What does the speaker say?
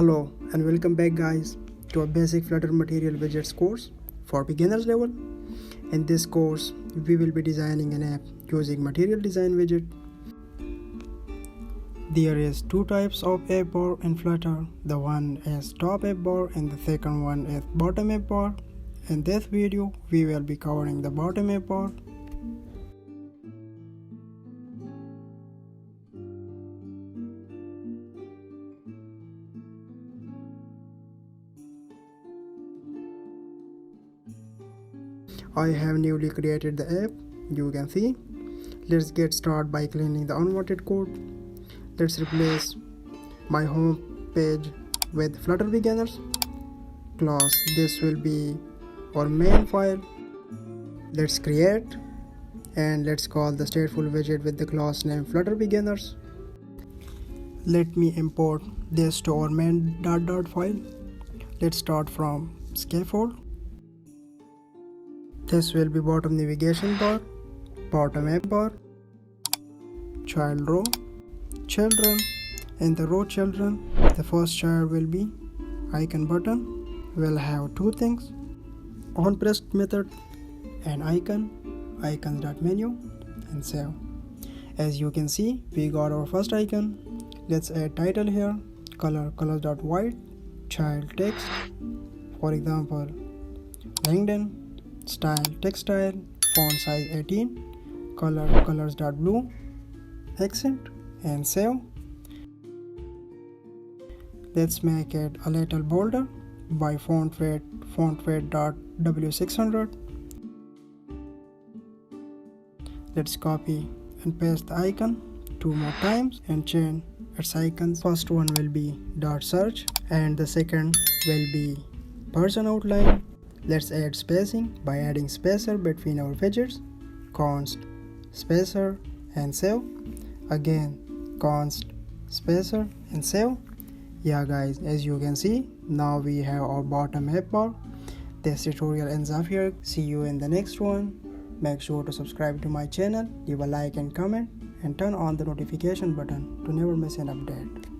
Hello and welcome back guys to a basic Flutter material widgets course for beginners level. In this course we will be designing an app using material design widget. There is two types of AppBar in Flutter. The one is top AppBar and the second one is bottom AppBar. In this video we will be covering the bottom AppBar. I have newly created the app, you can see. Let's get started by cleaning the unwanted code. Let's replace my home page with Flutter beginners class. This will be our main file. Let's create and let's call the stateful widget with the class name Flutter beginners. Let me import this to our main .dot file. Let's start from scaffold. This will be bottom navigation bar, bottom app bar, child row, children. In the row children, the first child will be icon button. We'll have two things, on pressed method and icons.menu and save. As you can see, we got our first icon. Let's add title here, colors.white, child text, for example, LinkedIn. Style textile, font size 18, colors.blue, accent and save. Let's make it a little bolder by font weight.w600. Let's copy and paste the icon two more times and change its icons. First one will be .search and the second will be person outline. Let's add spacing by adding spacer between our widgets, const spacer and save. Again const spacer and save. Yeah guys, as you can see, now we have our bottom app bar. This tutorial ends up here. See you in the next one. Make sure to subscribe to my channel, leave a like and comment and turn on the notification button to never miss an update.